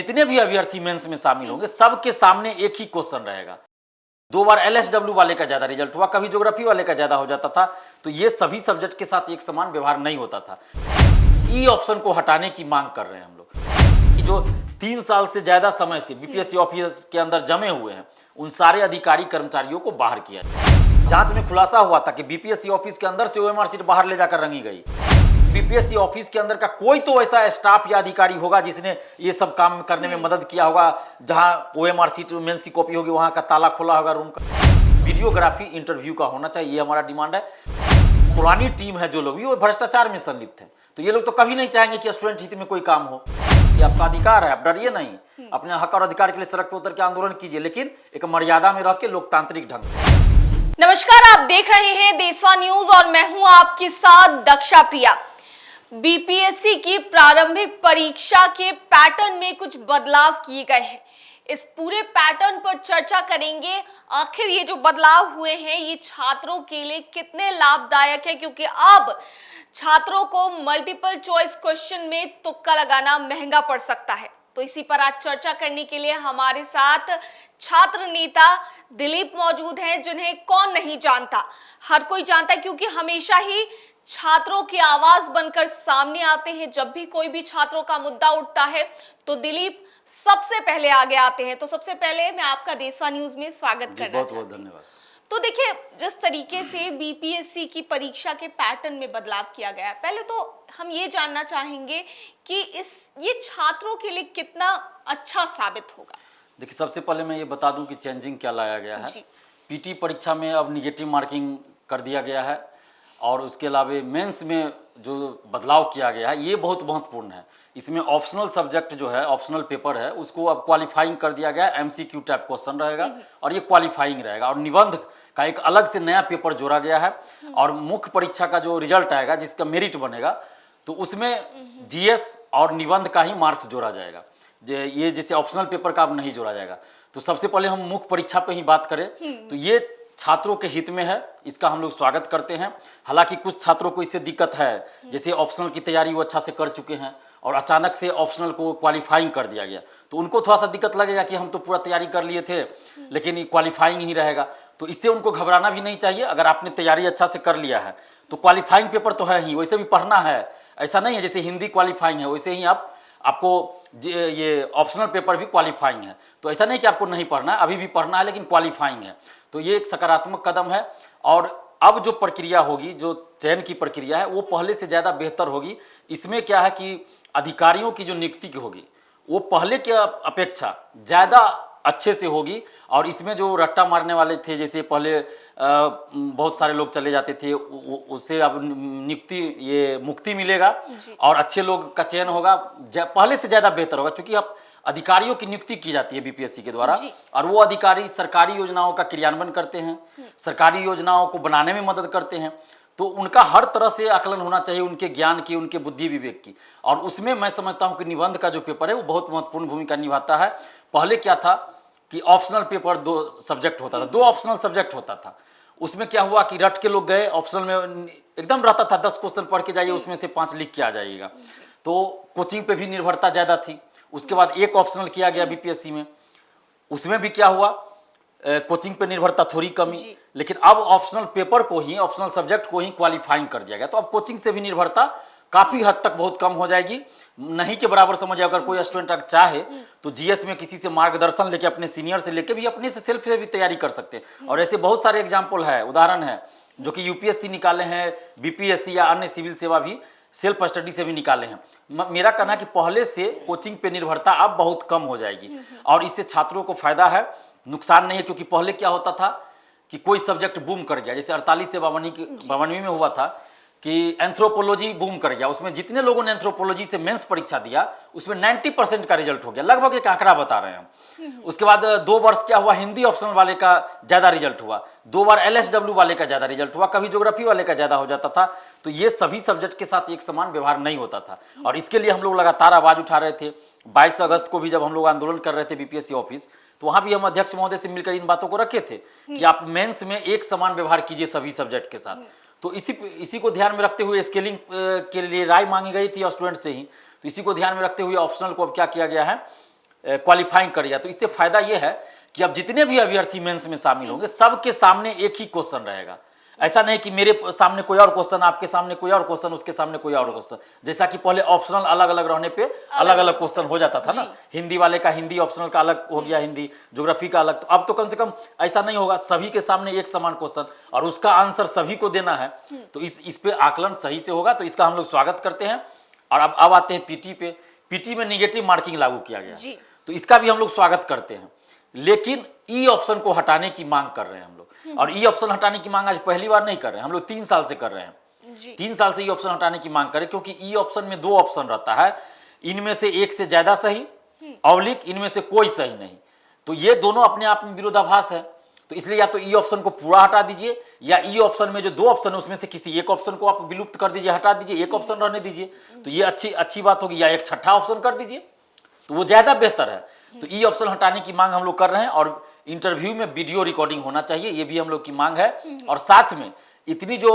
जितने भी अभ्यर्थी मेंस में शामिल होंगे सबके सामने एक ही क्वेश्चन रहेगा। 2 बार एलएसडब्ल्यू वाले का ज्यादा रिजल्ट हुआ, कभी ज्योग्राफी वाले का ज्यादा हो जाता था। तो ये सभी सब्जेक्ट के साथ एक समान व्यवहार नहीं होता था। ई ऑप्शन को हटाने की मांग कर रहे हैं हम लोग कि जो 3 साल से ज्यादा समय से बीपीएससी ऑफिस के अंदर जमे हुए हैं उन सारे अधिकारी कर्मचारियों को बाहर किया जाए। जांच में खुलासा हुआ था कि बीपीएससी ऑफिस के अंदर से ओएमआर सीट बाहर ले जाकर रंगी गई। बीपीएससी ऑफिस के अंदर का कोई तो ऐसा स्टाफ या अधिकारी होगा जिसने ये सब काम करने में मदद किया होगा। जहां ओएमआर सीट मेंस की कॉपी होगी वहां का ताला खोला होगा रूम का। वीडियोग्राफी इंटरव्यू का होना चाहिए, ये हमारा डिमांड है। पुरानी टीम है जो लोग भी वो भ्रष्टाचार में संलिप्त है, तो ये लोग तो कभी नहीं चाहेंगे कि स्टूडेंट हित में कोई काम हो। ये आपका अधिकार है, आप डरिए नहीं, अपने हक और अधिकार के लिए सड़क पर उतर के आंदोलन कीजिए, लेकिन एक मर्यादा में रह के लोकतांत्रिक ढंग से। नमस्कार, आप देख रहे हैं देशवा न्यूज और मैं हूं आपके साथ दक्षा प्रिया। बीपीएससी की प्रारंभिक परीक्षा के पैटर्न में कुछ बदलाव किए गए हैं। इस पूरे पैटर्न पर चर्चा करेंगे। आखिर ये जो बदलाव हुए हैं ये छात्रों के लिए कितने लाभदायक है, क्योंकि अब छात्रों को मल्टीपल चॉइस क्वेश्चन में तुक्का लगाना महंगा पड़ सकता है। तो इसी पर आज चर्चा करने के लिए हमारे साथ छात्र नेता दिलीप मौजूद हैं, जिन्हें कौन नहीं जानता, हर कोई जानता है, क्योंकि हमेशा ही छात्रों की आवाज बनकर सामने आते हैं। जब भी कोई भी छात्रों का मुद्दा उठता है तो दिलीप सबसे पहले आगे आते हैं। तो सबसे पहले मैं आपका देशवा न्यूज में स्वागत करना बहुत बहुत धन्यवाद। तो देखिए, जिस तरीके से बीपीएससी की परीक्षा के पैटर्न में बदलाव किया गया है, पहले तो हम ये जानना चाहेंगे कि ये छात्रों के लिए कितना अच्छा साबित होगा। देखिए, सबसे पहले मैं ये बता दूं कि चेंजिंग क्या लाया गया है। पीटी परीक्षा में अब निगेटिव मार्किंग कर दिया गया है और उसके अलावा मेंस में जो बदलाव किया गया है ये बहुत महत्वपूर्ण है। इसमें ऑप्शनल सब्जेक्ट जो है, ऑप्शनल पेपर है, उसको अब क्वालिफाइंग कर दिया गया है। एमसीक्यू टाइप क्वेश्चन रहेगा और ये क्वालिफाइंग रहेगा। और निबंध का एक अलग से नया पेपर जोड़ा गया है। और मुख्य परीक्षा का जो रिजल्ट आएगा, जिसका मेरिट बनेगा, तो उसमें जीएस और निबंध का ही मार्क्स जोड़ा जाएगा। ये जैसे ऑप्शनल पेपर का अब नहीं जोड़ा जाएगा। तो सबसे पहले हम मुख्य परीक्षा पे ही बात करें तो ये छात्रों के हित में है, इसका हम लोग स्वागत करते हैं। हालांकि कुछ छात्रों को इससे दिक्कत है, जैसे ऑप्शनल की तैयारी वो अच्छा से कर चुके हैं और अचानक से ऑप्शनल को क्वालिफाइंग कर दिया गया, तो उनको थोड़ा सा दिक्कत लगेगा कि हम तो पूरा तैयारी कर लिए थे लेकिन ये क्वालिफाइंग ही रहेगा। तो इससे उनको घबराना भी नहीं चाहिए। अगर आपने तैयारी अच्छा से कर लिया है तो क्वालिफाइंग पेपर तो है ही, वैसे भी पढ़ना है। ऐसा नहीं है जैसे हिंदी क्वालिफाइंग है वैसे ही आपको ये ऑप्शनल पेपर भी क्वालिफाइंग है। तो ऐसा नहीं कि आपको नहीं पढ़ना है, अभी भी पढ़ना है, लेकिन क्वालिफाइंग है। तो ये एक सकारात्मक कदम है। और अब जो प्रक्रिया होगी, जो चयन की प्रक्रिया है, वो पहले से ज़्यादा बेहतर होगी। इसमें क्या है कि अधिकारियों की जो नियुक्ति की होगी वो पहले के अपेक्षा ज़्यादा अच्छे से होगी। और इसमें जो रट्टा मारने वाले थे, जैसे पहले बहुत सारे लोग चले जाते थे, उससे अब मुक्ति मिलेगा और अच्छे लोग का चयन होगा। पहले से ज़्यादा बेहतर होगा, क्योंकि अब अधिकारियों की नियुक्ति की जाती है बीपीएससी के द्वारा और वो अधिकारी सरकारी योजनाओं का क्रियान्वयन करते हैं, सरकारी योजनाओं को बनाने में मदद करते हैं। तो उनका हर तरह से आकलन होना चाहिए, उनके ज्ञान की, उनके बुद्धि विवेक की। और उसमें मैं समझता हूं कि निबंध का जो पेपर है वो बहुत महत्वपूर्ण भूमिका निभाता है। पहले क्या था कि ऑप्शनल पेपर 2 सब्जेक्ट होता था, 2 ऑप्शनल सब्जेक्ट होता था। उसमें क्या हुआ कि रट के लोग गए, ऑप्शनल में एकदम रहता था 10 क्वेश्चन पढ़ के जाइए, उसमें से 5 लिख के आ जाइएगा। तो कोचिंग पे भी निर्भरता ज़्यादा थी। उसके बाद एक ऑप्शनल किया गया बीपीएससी में, उसमें भी क्या हुआ, कोचिंग पे निर्भरता थोड़ी कमी। लेकिन अब ऑप्शनल पेपर को ही, ऑप्शनल सब्जेक्ट को ही क्वालिफाइंग कर दिया गया। तो अब कोचिंग से भी निर्भरता काफ़ी हद तक बहुत कम हो जाएगी, नहीं के बराबर समझिए। अगर कोई स्टूडेंट चाहे तो जीएस में किसी से मार्गदर्शन लेके, अपने सीनियर से लेके भी, अपने से सेल्फ से भी तैयारी कर सकते हैं। और ऐसे बहुत सारे एग्जाम्पल है, उदाहरण है, जो कि यूपीएससी निकाले हैं, बीपीएससी या अन्य सिविल सेवा भी सेल्फ स्टडी से भी निकाले हैं। मेरा कहना है कि पहले से कोचिंग पे निर्भरता अब बहुत कम हो जाएगी और इससे छात्रों को फायदा है, नुकसान नहीं है। क्योंकि पहले क्या होता था कि कोई सब्जेक्ट बूम कर गया, जैसे 48 से 52 में हुआ था कि एंथ्रोपोलॉजी बूम कर गया। उसमें जितने लोगों ने एंथ्रोपोलॉजी से मेंस परीक्षा दिया उसमें 90% का रिजल्ट हो गया, लगभग एक आंकड़ा बता रहे हैं। उसके बाद 2 वर्ष क्या हुआ, हिंदी ऑप्शनल वाले का ज़्यादा रिजल्ट हुआ, 2 बार एलएसडब्ल्यू वाले का ज़्यादा रिजल्ट हुआ, कभी ज्योग्राफी वाले का ज़्यादा हो जाता था। तो ये सभी सब्जेक्ट के साथ एक समान व्यवहार नहीं होता था और इसके लिए हम लोग लगातार आवाज़ उठा रहे थे। 22 अगस्त को भी जब हम लोग आंदोलन कर रहे थे बीपीएससी ऑफिस, तो वहाँ भी हम अध्यक्ष महोदय से मिलकर इन बातों को रखे थे कि आप मेंस में एक समान व्यवहार कीजिए सभी सब्जेक्ट के साथ। तो इसी को ध्यान में रखते हुए स्केलिंग के लिए राय मांगी गई थी स्टूडेंट से ही। तो इसी को ध्यान में रखते हुए ऑप्शनल को अब क्या किया गया है क्वालिफाइंग कर गया। तो इससे फायदा ये है कि अब जितने भी अभ्यर्थी मेंस में शामिल होंगे सबके सामने एक ही क्वेश्चन रहेगा। ऐसा नहीं कि मेरे सामने कोई और क्वेश्चन, आपके सामने कोई और क्वेश्चन, उसके सामने कोई और क्वेश्चन। जैसा कि पहले ऑप्शनल अलग अलग रहने पे अलग अलग क्वेश्चन हो जाता था ना, हिंदी वाले का हिंदी ऑप्शनल का अलग हो गया, हिंदी ज्योग्राफी का अलग। तो अब तो कम से कम ऐसा नहीं होगा, सभी के सामने एक समान क्वेश्चन और उसका आंसर सभी को देना है। तो इस पे आकलन सही से होगा, तो इसका हम लोग स्वागत करते हैं। और अब आते हैं पीटी पे। पीटी में निगेटिव मार्किंग लागू किया गया, तो इसका भी हम लोग स्वागत करते हैं। लेकिन ई ऑप्शन को हटाने की मांग कर रहे हैं हम लोग। और ई ऑप्शन हटाने की मांग आज पहली बार नहीं कर रहे हैं, हम लोग 3 साल से कर रहे हैं। 3 साल से ई ऑप्शन हटाने की मांग करें, क्योंकि ई ऑप्शन में 2 ऑप्शन रहता है, इनमें से एक से ज्यादा सही, ऑब्लिक इनमें से कोई सही नहीं। तो ये दोनों अपने आप में विरोधाभास है। तो इसलिए या तो ई ऑप्शन को पूरा हटा दीजिए, या ई ऑप्शन में जो 2 ऑप्शन है उसमें से किसी एक ऑप्शन को आप विलुप्त कर दीजिए, हटा दीजिए, एक ऑप्शन रहने दीजिए। तो ये अच्छी बात होगी। या एक छठा ऑप्शन कर दीजिए, तो वो ज्यादा बेहतर है। तो ई ऑप्शन हटाने की मांग हम लोग कर रहे हैं। और इंटरव्यू में वीडियो रिकॉर्डिंग होना चाहिए, ये भी हम लोग की मांग है। और साथ में इतनी जो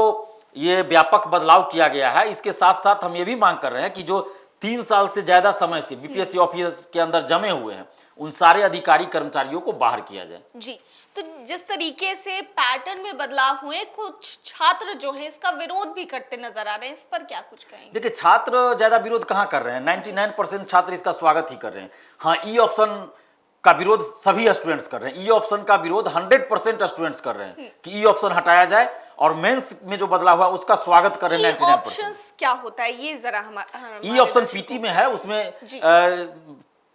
ये व्यापक बदलाव किया गया है, इसके साथ साथ हम ये भी मांग कर रहे हैं कि जो 3 साल से ज्यादा समय से बीपीएससी ऑफिस के अंदर जमे हुए हैं, उन सारे अधिकारी कर्मचारियों को बाहर किया जाए। जी, तो जिस तरीके से पैटर्न में बदलाव हुए, कुछ छात्र जो है इसका विरोध भी करते नजर आ रहे हैं, इस पर क्या कुछ कहेंगे? देखिए, छात्र ज्यादा विरोध कहाँ कर रहे हैं, 99% छात्र इसका स्वागत ही कर रहे हैं। हाँ, ई ऑप्शन का विरोध सभी स्टूडेंट्स कर रहे हैं। ई ऑप्शन का विरोध 100% स्टूडेंट्स कर रहे हैं कि ई ऑप्शन हटाया जाए, और मेंस में जो बदलाव हुआ उसका स्वागत कर रहे हैं 99%। क्या होता है ये जरा ई ऑप्शन पीटी में है, उसमें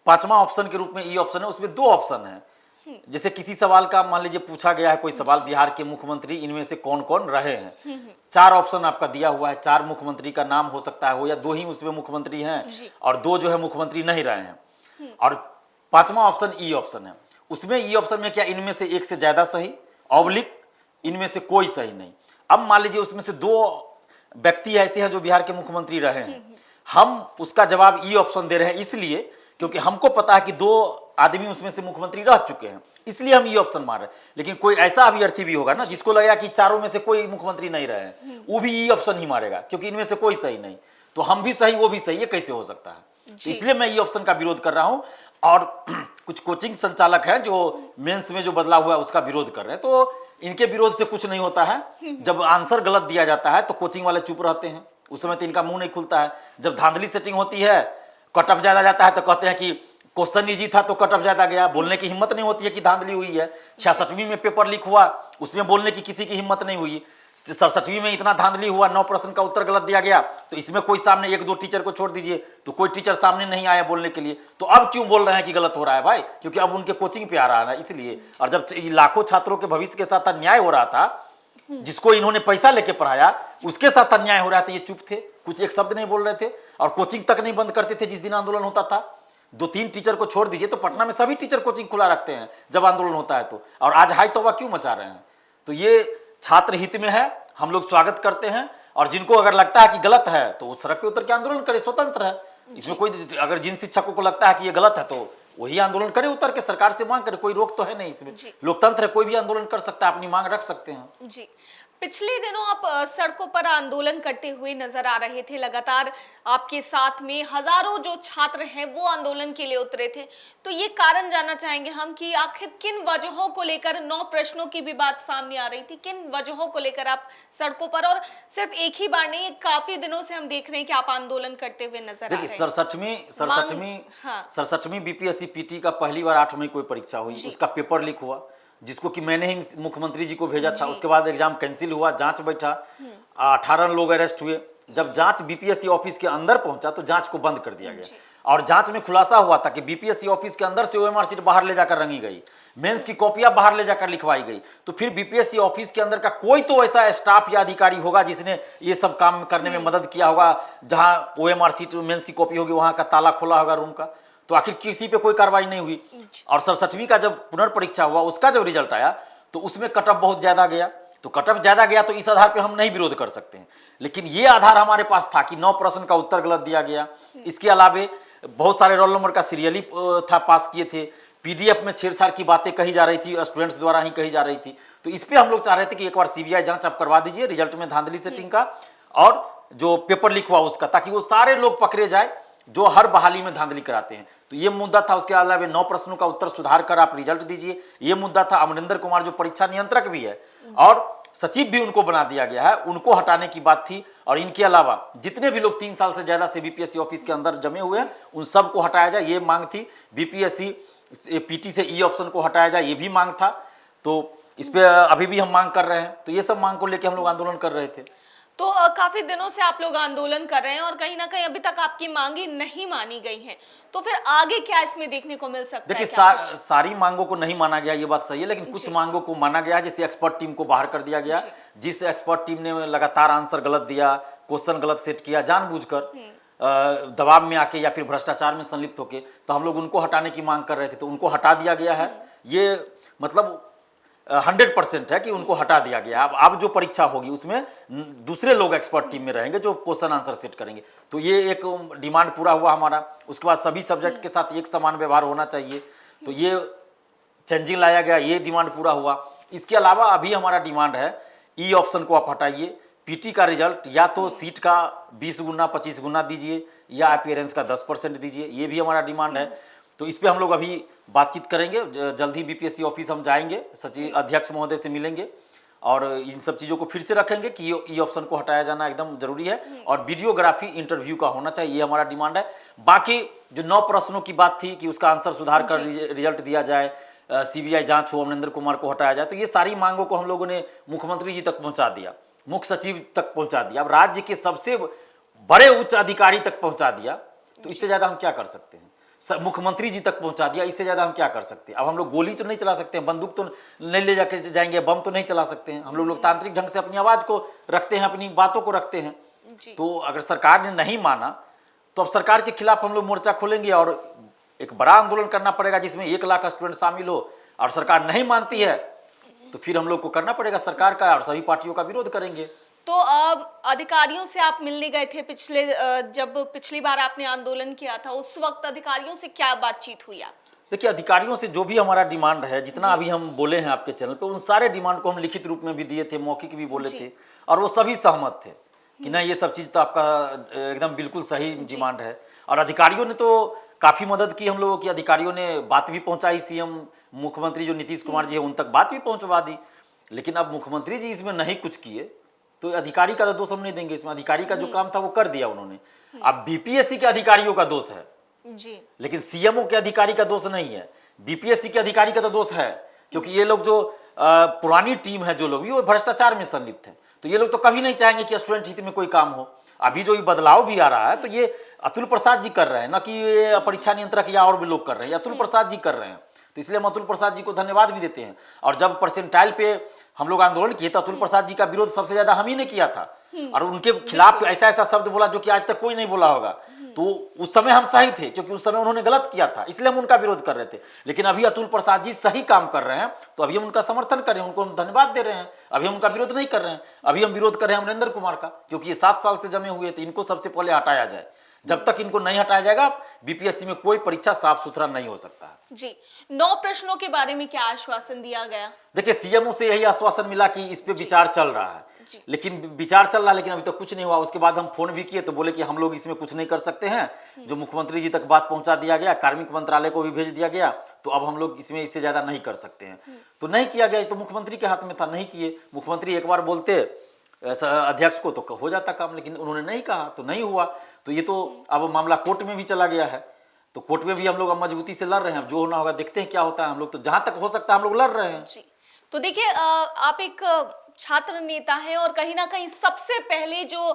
5वां ऑप्शन के रूप में ई ऑप्शन है, उसमें 2 ऑप्शन है। जैसे किसी सवाल का मान लीजिए पूछा गया है कोई सवाल, बिहार के मुख्यमंत्री इनमें से कौन कौन रहे हैं, 4 ऑप्शन आपका दिया हुआ है। 4 मुख्यमंत्री का नाम हो सकता है, हो या 2 ही उसमें मुख्यमंत्री हैं, और 2 जो है मुख्यमंत्री नहीं रहे हैं। और 5वां ऑप्शन ई ऑप्शन है। उसमें ई ऑप्शन में क्या, इनमें से एक से ज्यादा सही, ऑब्लिक इनमें से कोई सही नहीं। अब मान लीजिए उसमें से 2 व्यक्ति ऐसे हैं जो बिहार के मुख्यमंत्री रहे हैं, हम उसका जवाब ई ऑप्शन दे रहे हैं इसलिए क्योंकि हमको पता है कि 2 आदमी उसमें से मुख्यमंत्री रह चुके हैं, इसलिए हम ई ऑप्शन मार रहे हैं। लेकिन कोई ऐसा अभ्यर्थी भी होगा ना जिसको लगेगा कि चारों में से कोई मुख्यमंत्री नहीं रहे हैं, वो भी ई ऑप्शन ही मारेगा, क्योंकि इनमें से कोई सही नहीं। तो हम भी सही, वो भी सही, ये कैसे हो सकता है? तो इसलिए मैं ई ऑप्शन का विरोध कर रहा हूं। और कुछ कोचिंग संचालक हैं जो मेंस में जो बदलाव हुआ है उसका विरोध कर रहे हैं। तो इनके विरोध से कुछ नहीं होता है। जब आंसर गलत दिया जाता है तो कोचिंग वाले चुप रहते हैं, उस समय तो इनका मुंह नहीं खुलता है। जब धांधली सेटिंग होती है, कट ऑफ ज्यादा जाता है, तो कहते हैं कि क्वेश्चन इजी था तो कट ऑफ ज्यादा गया। बोलने की हिम्मत नहीं होती है कि धांधली हुई है। 66वीं में पेपर लीक हुआ, उसमें बोलने की किसी की हिम्मत नहीं हुई। 67वीं में इतना धांधली हुआ, 9 प्रश्न का उत्तर गलत दिया गया, तो इसमें कोई सामने 1-2 टीचर को छोड़ दीजिए, तो कोई टीचर सामने नहीं आया बोलने के लिए। तो अब क्यों बोल रहे हैं कि गलत हो रहा है भाई? क्योंकि अब उनके कोचिंग पे आ रहा है इसलिए। और जब लाखों छात्रों के भविष्य के साथ अन्याय हो रहा था, जिसको इन्होंने पैसा लेके पढ़ाया उसके साथ अन्याय हो रहा था, ये चुप थे, कुछ एक शब्द नहीं बोल रहे थे। और कोचिंग तक नहीं बंद करते थे जिस दिन आंदोलन होता था। 2-3 टीचर को छोड़ दीजिए, तो पटना में सभी टीचर कोचिंग खुला रखते हैं जब आंदोलन होता है तो। और आज हाई तौबा क्यों मचा रहे हैं? तो ये छात्र हित में है, हम लोग स्वागत करते हैं। और जिनको अगर लगता है कि गलत है तो वो सड़क पे उतर के आंदोलन करे, स्वतंत्र है इसमें कोई। अगर जिन शिक्षकों को लगता है कि ये गलत है तो वही आंदोलन करे, उतर के सरकार से मांग करे, कोई रोक तो है नहीं इसमें। लोकतंत्र है, कोई भी आंदोलन कर सकता है, अपनी मांग रख सकते हैं। जी, पिछले दिनों आप सड़कों पर आंदोलन करते हुए नजर आ रहे थे, लगातार आपके साथ में हजारों जो छात्र हैं वो आंदोलन के लिए उतरे थे। तो ये कारण जानना चाहेंगे हम कि आखिर किन वजहों को लेकर 9 प्रश्नों की भी बात सामने आ रही थी, किन वजहों को लेकर आप सड़कों पर, और सिर्फ एक ही बार नहीं, काफी दिनों से हम देख रहे हैं कि आप आंदोलन करते हुए नजर आ रहे हैं। 67वीं बीपीएससी पीटी का पहली बार 8 मई को परीक्षा हुई, उसका पेपर लीक हुआ, जिसको कि मैंने ही मुख्यमंत्री जी को भेजा था। उसके बाद एग्जाम कैंसिल हुआ, जांच बैठा, 18 लोग अरेस्ट हुए। जब जांच बीपीएससी ऑफिस के अंदर पहुंचा तो जांच को बंद कर दिया गया। और जांच में खुलासा हुआ था कि बीपीएससी ऑफिस के अंदर से ओएमआर शीट बाहर ले जाकर रंगी गई, मेंस की कॉपियां बाहर ले जाकर लिखवाई गई। तो फिर बीपीएससी ऑफिस के अंदर का कोई तो ऐसा स्टाफ या अधिकारी होगा जिसने ये सब काम करने में मदद किया होगा। जहां ओएमआर शीट मेंस की कॉपी होगी वहां का ताला खोला होगा रूम का। तो आखिर किसी पे कोई कार्रवाई नहीं हुई। और 67वीं का जब पुनर्परीक्षा हुआ, उसका जब रिजल्ट आया तो उसमें कट ऑफ बहुत ज्यादा गया। तो कट ऑफ ज्यादा गया तो इस आधार पे हम नहीं विरोध कर सकते हैं। लेकिन ये आधार हमारे पास था कि 9 प्रश्न का उत्तर गलत दिया गया। इसके अलावे बहुत सारे रोल नंबर का सीरियली था, पास किए थे। पीडीएफ में छेड़छाड़ की बातें कही जा रही थी, स्टूडेंट्स द्वारा ही कही जा रही थी। तो इस पे हम लोग चाह रहे थे कि एक बार सीबीआई जांच आप करवा दीजिए रिजल्ट में धांधली सेटिंग का, और जो पेपर लीक हुआ उसका, ताकि वो सारे लोग पकड़े जाए जो हर बहाली में धांधली कराते हैं। तो ये मुद्दा था। उसके अलावा 9 प्रश्नों का उत्तर सुधार कर आप रिजल्ट दीजिए, ये मुद्दा था। अमरिंदर कुमार जो परीक्षा नियंत्रक भी है और सचिव भी उनको बना दिया गया है, उनको हटाने की बात थी। और इनके अलावा जितने भी लोग 3 साल से ज्यादा से बीपीएससी ऑफिस के अंदर जमे हुए हैं उन सबको हटाया जाए, ये मांग थी। बीपीएससी पीटी से ई ऑप्शन को हटाया जाए, ये भी मांग था। तो इस पे अभी भी हम मांग कर रहे हैं। तो ये सब मांग को लेकर हम लोग आंदोलन कर रहे थे। तो काफी दिनों से आप लोग आंदोलन कर रहे हैं और कहीं ना कहीं अभी तक आपकी मांगे नहीं मानी गई हैं, तो फिर आगे क्या इसमें देखने को मिल सकता है? देखिए, सारी मांगों को नहीं माना गया, ये बात सही है, लेकिन कुछ मांगों को माना गया है। जैसे एक्सपर्ट टीम को बाहर कर दिया गया, जिस एक्सपर्ट टीम ने लगातार आंसर गलत दिया, क्वेश्चन गलत सेट किया जानबूझकर, दबाव में आके या फिर भ्रष्टाचार में संलिप्त होके, तो हम लोग उनको हटाने की मांग कर रहे थे, तो उनको हटा दिया गया है। ये मतलब 100% है कि उनको हटा दिया गया। अब जो परीक्षा होगी उसमें दूसरे लोग एक्सपर्ट टीम में रहेंगे जो क्वेश्चन आंसर सेट करेंगे। तो ये एक डिमांड पूरा हुआ हमारा। उसके बाद सभी सब्जेक्ट के साथ एक समान व्यवहार होना चाहिए, तो ये चेंजिंग लाया गया, ये डिमांड पूरा हुआ। इसके अलावा अभी हमारा डिमांड है ई ऑप्शन को आप हटाइए, पीटी का रिजल्ट या तो सीट का 20 गुना 25 गुना दीजिए या अपीयरेंस का 10% दीजिए, ये भी हमारा डिमांड है। तो इस पे हम लोग अभी बातचीत करेंगे, जल्द ही बीपीएससी ऑफिस हम जाएंगे, सचिव अध्यक्ष महोदय से मिलेंगे और इन सब चीज़ों को फिर से रखेंगे कि ई ऑप्शन को हटाया जाना एकदम जरूरी है और वीडियोग्राफी इंटरव्यू का होना चाहिए, ये हमारा डिमांड है। बाकी जो 9 प्रश्नों की बात थी कि उसका आंसर सुधार कर रिजल्ट दिया जाए, सीबीआई जांच हो, अमरिंदर कुमार को हटाया जाए, तो ये सारी मांगों को हम लोगों ने मुख्यमंत्री जी तक पहुंचा दिया, मुख्य सचिव तक पहुंचा दिया, अब राज्य के सबसे बड़े उच्च अधिकारी तक पहुंचा दिया। तो इससे ज्यादा हम क्या कर सकते हैं? मुख्यमंत्री जी तक पहुंचा दिया, इससे ज्यादा हम क्या कर सकते हैं? अब हम लोग गोली तो नहीं चला सकते हैं, बंदूक तो नहीं ले जाके जाएंगे, बम तो नहीं चला सकते हैं। हम लोग लोकतांत्रिक ढंग से अपनी आवाज को रखते हैं, अपनी बातों को रखते हैं। तो अगर सरकार ने नहीं माना तो अब सरकार के खिलाफ हम लोग मोर्चा खोलेंगे और एक बड़ा आंदोलन करना पड़ेगा जिसमें 1 लाख स्टूडेंट शामिल हो। और सरकार नहीं मानती है तो फिर हम लोग को करना पड़ेगा सरकार का और सभी पार्टियों का विरोध करेंगे। तो अधिकारियों से आप मिलने गए थे जब पिछली बार आपने आंदोलन किया था, उस वक्त अधिकारियों से क्या बातचीत हुई आप? देखिए, अधिकारियों से जो भी हमारा डिमांड है, जितना अभी हम बोले हैं आपके चैनल पे, उन सारे डिमांड को हम लिखित रूप में भी दिए थे, मौखिक भी बोले थे और वो सभी सहमत थे कि नहीं, ये सब चीज तो आपका एकदम बिल्कुल सही डिमांड है। और अधिकारियों ने तो काफी मदद की हम लोगों की, अधिकारियों ने बात भी पहुंचाई, सीएम मुख्यमंत्री जो नीतीश कुमार जी है उन तक बात भी पहुंचवा दी। लेकिन अब मुख्यमंत्री जी इसमें नहीं कुछ किए तो अधिकारी का तो दोष हम नहीं देंगे, इसमें अधिकारी का जो काम था वो कर दिया उन्होंने। अब बीपीएससी के अधिकारियों का दोष है जी, लेकिन सीएमओ के अधिकारी का दोष नहीं है, बीपीएससी के अधिकारी का तो दोष है, क्योंकि ये लोग जो पुरानी टीम है, जो लोग भी वो भ्रष्टाचार में संलिप्त है। तो ये लोग तो कभी नहीं चाहेंगे कि स्टूडेंट हित में कोई काम हो। अभी जो ये बदलाव भी आ रहा है तो ये अतुल प्रसाद जी कर रहे हैं, ना कि ये परीक्षा नियंत्रक या और भी लोग कर रहे हैं, अतुल प्रसाद जी कर रहे हैं। तो इसलिए हम अतुल प्रसाद जी को धन्यवाद भी देते हैं। और जब परसेंटाइल पे हम लोग आंदोलन किए तो अतुल प्रसाद जी का विरोध सबसे ज्यादा हम ही ने किया था और उनके खिलाफ ऐसा ऐसा शब्द बोला जो कि आज तक कोई नहीं बोला होगा। तो उस समय हम सही थे क्योंकि उस समय उन्होंने गलत किया था, इसलिए हम उनका विरोध कर रहे थे। लेकिन अभी अतुल प्रसाद जी सही काम कर रहे हैं तो अभी हम उनका समर्थन कर रहे हैं, उनको हम धन्यवाद दे रहे हैं। अभी हम उनका विरोध नहीं कर रहे हैं, अभी हम विरोध कर रहे हैं अमरिंदर कुमार का, क्योंकि ये 7 साल से जमे हुए थे, इनको सबसे पहले हटाया जाए। जब तक इनको नहीं हटाया जाएगा बीपीएससी में कोई परीक्षा साफ सुथरा नहीं हो सकता है। जी, 9 प्रश्नों के बारे में क्या आश्वासन दिया गया? देखिए, सीएमओ से यही आश्वासन मिला कि इस पे विचार चल रहा है, लेकिन विचार चल रहा है लेकिन अभी तक कुछ नहीं हुआ। उसके बाद हम फोन भी किए तो बोले कि हम लोग इसमें कुछ नहीं कर सकते हैं। जो मुख्यमंत्री जी तक बात पहुंचा दिया गया, कार्मिक मंत्रालय को भी भेज दिया गया, तो अब हम लोग इसमें इससे ज्यादा नहीं कर सकते हैं। तो नहीं किया गया, तो मुख्यमंत्री के हाथ में था, नहीं किए। मुख्यमंत्री एक बार बोलते अध्यक्ष को तो हो जाता काम, लेकिन उन्होंने नहीं कहा तो नहीं हुआ। तो ये तो अब मामला कोर्ट में भी चला गया है, तो कोर्ट में भी हम लोग अब मजबूती से लड़ रहे हैं। जो होना होगा देखते हैं क्या होता है। हम लोग तो जहां तक हो सकता है हम लोग लड़ रहे हैं। जी, तो देखिए, आप एक छात्र नेता हैं और कहीं ना कहीं सबसे पहले जो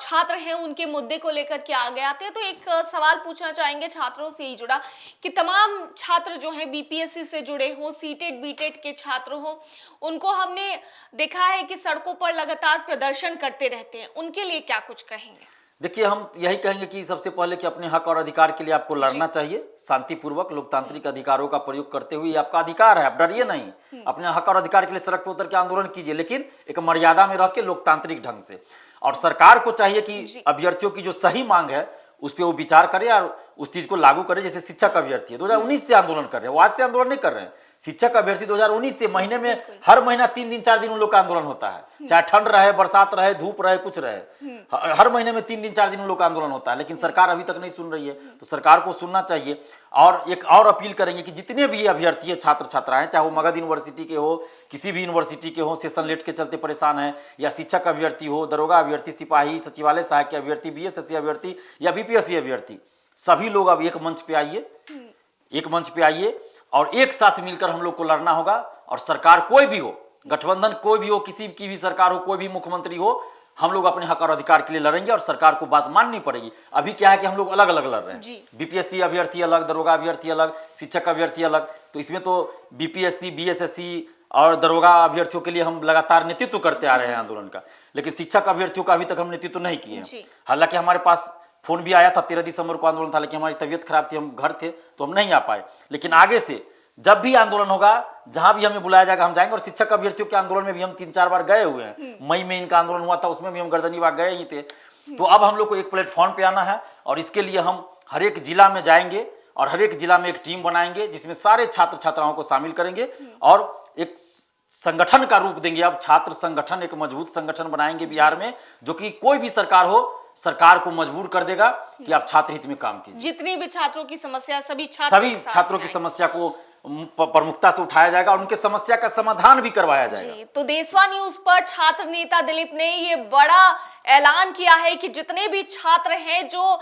छात्र हैं उनके मुद्दे को लेकर के आगे आते हैं। तो एक सवाल पूछना चाहेंगे छात्रों से ही जुड़ा कि तमाम छात्र जो हैं बीपीएससी से जुड़े हों, सीटेट बीटेट के छात्र हों, उनको हमने देखा है कि सड़कों पर लगातार प्रदर्शन करते रहते हैं, उनके लिए क्या कुछ कहेंगे? देखिए, हम यही कहेंगे कि सबसे पहले कि अपने हक और अधिकार के लिए आपको लड़ना चाहिए, शांतिपूर्वक लोकतांत्रिक अधिकारों का प्रयोग करते हुए। आपका अधिकार है, आप डरिए नहीं, अपने हक और अधिकार के लिए सड़क पर उतर के आंदोलन कीजिए, लेकिन एक मर्यादा में रह के लोकतांत्रिक ढंग से। और सरकार को चाहिए कि अभ्यर्थियों की जो सही मांग है उस पर वो विचार करे और उस चीज को लागू करे। जैसे शिक्षक अभ्यर्थी है, 2019 से आंदोलन कर रहे हैं, वो आज से आंदोलन नहीं कर रहे हैं। शिक्षक अभ्यर्थी 2019 से महीने में हर महीना 3 दिन 4 दिन उन लोग का आंदोलन होता है, चाहे ठंड रहे, बरसात रहे, धूप रहे, कुछ रहे। हर महीने में 3 दिन 4 दिन उन लोग का आंदोलन होता है, लेकिन सरकार अभी तक नहीं सुन रही है। तो सरकार को सुनना चाहिए। और एक और अपील करेंगे कि जितने भी अभ्यर्थी है, छात्र छात्राएं, चाहे वो मगध यूनिवर्सिटी के हो, किसी भी यूनिवर्सिटी के हो, सेशन लेट के चलते परेशान है, या शिक्षक अभ्यर्थी हो, दरोगा अभ्यर्थी, सिपाही, सचिवालय सहायक के अभ्यर्थी, बीएसएससी अभ्यर्थी या बीपीएससी अभ्यर्थी, सभी लोग अब एक मंच पे आइए, एक मंच पे आइए और एक साथ मिलकर हम लोग को लड़ना होगा। और सरकार कोई भी हो, गठबंधन कोई भी हो, किसी की भी सरकार हो, कोई भी मुख्यमंत्री हो, हम लोग अपने हक और अधिकार के लिए लड़ेंगे और सरकार को बात माननी पड़ेगी। अभी क्या है कि हम लोग अलग अलग लड़ रहे हैं, बीपीएससी अभ्यर्थी अलग, दरोगा अभ्यर्थी अलग, शिक्षक अभ्यर्थी अलग। तो इसमें तो बीपीएससी, बीएसएससी और दरोगा अभ्यर्थियों के लिए हम लगातार नेतृत्व करते आ रहे हैं आंदोलन का, लेकिन शिक्षक अभ्यर्थियों का अभी तक हम नेतृत्व नहीं किए हैं। हालांकि हमारे पास फोन भी आया था, 13 दिसंबर को आंदोलन था, लेकिन हमारी तबीयत खराब थी, हम घर थे तो हम नहीं आ पाए। लेकिन आगे से जब भी आंदोलन होगा, जहां भी हमें बुलाया जाएगा हम जाएंगे। और शिक्षक अभ्यर्थियों के आंदोलन में भी हम 3-4 बार गए हुए हैं। मई में इनका आंदोलन हुआ था, उसमें भी हम गर्दनीबाग गए ही थे। तो अब हम लोग को एक प्लेटफॉर्म पे आना है और इसके लिए हम हर एक जिला में जाएंगे और हर एक जिला में एक टीम बनाएंगे, जिसमें सारे छात्र छात्राओं को शामिल करेंगे और एक संगठन का रूप देंगे। अब छात्र संगठन, एक मजबूत संगठन बनाएंगे बिहार में, जो कि कोई भी सरकार हो, सरकार को मजबूर कर देगा कि आप छात्र हित में काम कीजिए। जितनी भी छात्रों की समस्या, सभी छात्रों की समस्या को प्रमुखता से उठाया जाएगा और उनके समस्या का समाधान भी करवाया जाएगा। तो देशवा न्यूज पर छात्र नेता दिलीप ने ये बड़ा ऐलान किया है कि जितने भी छात्र हैं जो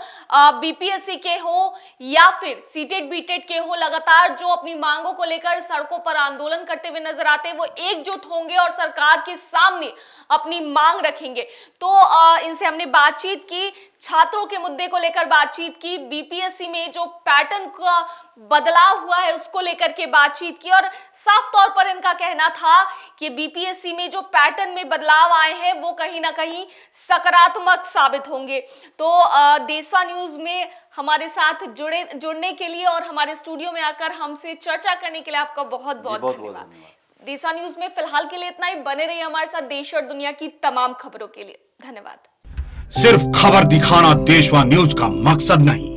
बीपीएससी के हो या फिर सीटेट बीटेट के हो, लगातार जो अपनी मांगों को लेकर सड़कों पर आंदोलन करते हुए नजर आते हैं, वो एकजुट होंगे और सरकार के सामने अपनी मांग रखेंगे। तो इनसे हमने बातचीत की, छात्रों के मुद्दे को लेकर बातचीत की, बीपीएससी में जो पैटर्न का बदलाव हुआ है उसको लेकर के बातचीत की, और साफ तौर पर इनका कहना था कि बीपीएससी में जो पैटर्न में बदलाव आए हैं वो कहीं ना कहीं सकारात्मक साबित होंगे। तो देशवा न्यूज में हमारे साथ जुड़ने के लिए और हमारे स्टूडियो में आकर हमसे चर्चा करने के लिए आपका बहुत बहुत धन्यवाद। देशवा न्यूज में फिलहाल के लिए इतना ही। बने रहिए हमारे साथ देश और दुनिया की तमाम खबरों के लिए। धन्यवाद। सिर्फ खबर दिखाना देशवा न्यूज का मकसद नहीं,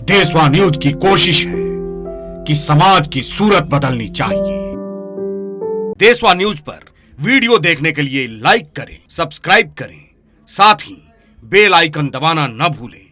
देशवा न्यूज की कोशिश है कि समाज की सूरत बदलनी चाहिए। देशवा न्यूज पर वीडियो देखने के लिए लाइक करें, सब्सक्राइब करें, साथ ही बेल आइकन दबाना न भूलें।